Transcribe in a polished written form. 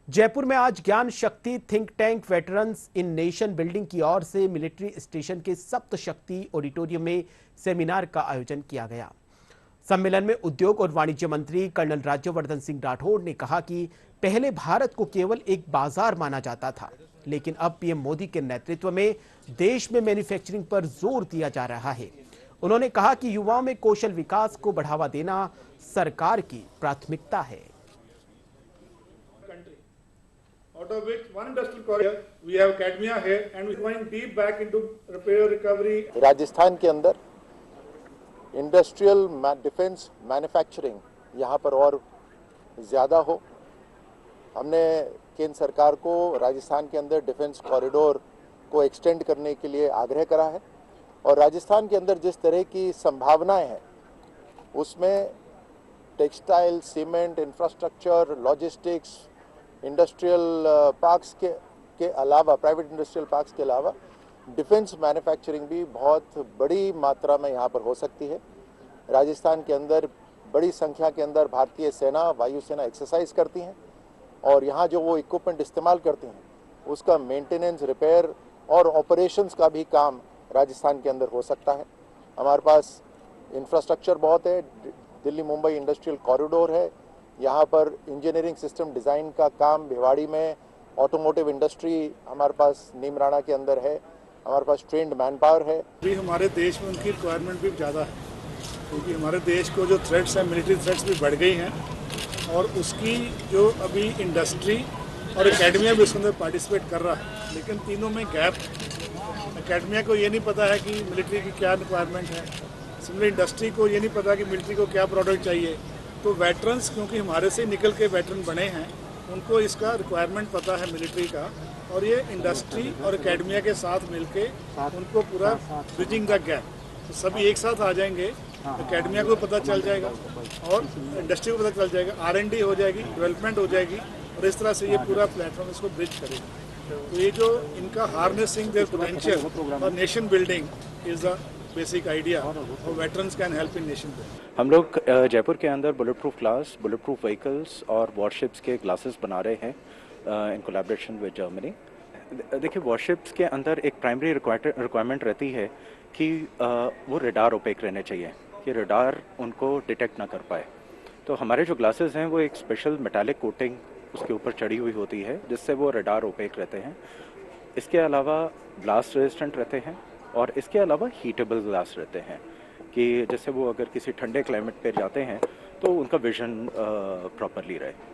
जयपुर में आज ज्ञान शक्ति थिंक टैंक वेटरन्स इन नेशन बिल्डिंग की ओर से मिलिट्री स्टेशन के सप्त शक्ति ऑडिटोरियम में सेमिनार का आयोजन किया गया। सम्मेलन में उद्योग और वाणिज्य मंत्री कर्नल राज्यवर्धन सिंह राठौड़ ने कहा कि पहले भारत को केवल एक बाजार माना जाता था, लेकिन अब पीएम मोदी के नेतृत्व में देश में मैन्युफैक्चरिंग पर जोर दिया जा रहा है। उन्होंने कहा कि युवाओं में कौशल विकास को बढ़ावा देना सरकार की प्राथमिकता है। Out of which one industrial corridor, we have academia here, and we're going deep back into repair recovery. Rajasthan के अंदर इंडस्ट्रियल डिफेंस मैन्युफैक्चरिंग यहाँ पर और ज़्यादा हो। हमने केंद्र सरकार को राजस्थान के अंदर डिफेंस कॉरिडोर को एक्सटेंड करने के लिए आग्रह करा है और राजस्थान के अंदर जिस तरह की संभावनाएं हैं उसमें textile, cement, infrastructure, logistics, industrial parks के अलावा, प्राइवेट इंडस्ट्रियल पार्क्स के अलावा डिफेंस मैन्युफैक्चरिंग भी बहुत बड़ी मात्रा में यहाँ पर हो सकती है। राजस्थान के अंदर बड़ी संख्या के अंदर भारतीय सेना, वायुसेना एक्सरसाइज करती हैं और यहाँ जो वो इक्विपमेंट इस्तेमाल करती हैं उसका मेंटेनेंस, रिपेयर और ऑपरेशंस का भी काम राजस्थान के अंदर हो सकता है। हमारे पास इंफ्रास्ट्रक्चर बहुत है, दिल्ली मुंबई इंडस्ट्रियल कॉरिडोर है, यहाँ पर इंजीनियरिंग सिस्टम डिज़ाइन का काम भिवाड़ी में, ऑटोमोटिव इंडस्ट्री हमारे पास नीमराणा के अंदर है, हमारे पास ट्रेंड मैन पावर है। अभी हमारे देश में उनकी रिक्वायरमेंट भी ज़्यादा है क्योंकि हमारे देश को जो थ्रेट्स हैं, मिलिट्री थ्रेट्स भी बढ़ गई हैं और उसकी जो अभी इंडस्ट्री और एकेडमिया भी उसके अंदर पार्टिसिपेट कर रहा है, लेकिन तीनों में गैप। एकेडमिया को ये नहीं पता है कि मिलिट्री की क्या रिक्वायरमेंट है, सिमिलर इंडस्ट्री को ये नहीं पता कि मिलिट्री को क्या प्रोडक्ट चाहिए। तो वेटरन्स क्योंकि हमारे से निकल के वेटरन बने हैं, उनको इसका रिक्वायरमेंट पता है मिलिट्री का, और ये इंडस्ट्री और एकेडमिया के साथ मिलके उनको पूरा ब्रिजिंग द गैप, तो सभी एक साथ आ जाएंगे। एकेडमिया को पता चल जाएगा और इंडस्ट्री को पता चल जाएगा, R&D हो जाएगी, डेवलपमेंट हो जाएगी और इस तरह से ये पूरा प्लेटफॉर्म इसको ब्रिज करेगा। तो ये जो इनका हार्नेसिंग देयर पोटेंशियल और nation building is the basic idea और veterans can help in nation building. हम लोग जयपुर के अंदर bullet proof glass, bullet proof vehicles और वॉरशिप्स के ग्लासेस बना रहे हैं इन कोलैबोरेशन विद जर्मनी। देखिए, वॉरशिप्स के अंदर एक प्राइमरी रिक्वायरमेंट रहती है कि वो रडार ओपेक रहने चाहिए, कि रडार उनको डिटेक्ट ना कर पाए। तो हमारे जो ग्लासेस हैं वो एक स्पेशल मेटालिक कोटिंग उसके ऊपर चढ़ी हुई होती है जिससे वो रडार ओपेक रहते हैं। इसके अलावा ब्लास्ट रेजिस्टेंट रहते हैं और इसके अलावा हीटेबल ग्लास रहते हैं कि जैसे वो अगर किसी ठंडे क्लाइमेट पे जाते हैं तो उनका विजन प्रॉपरली रहे।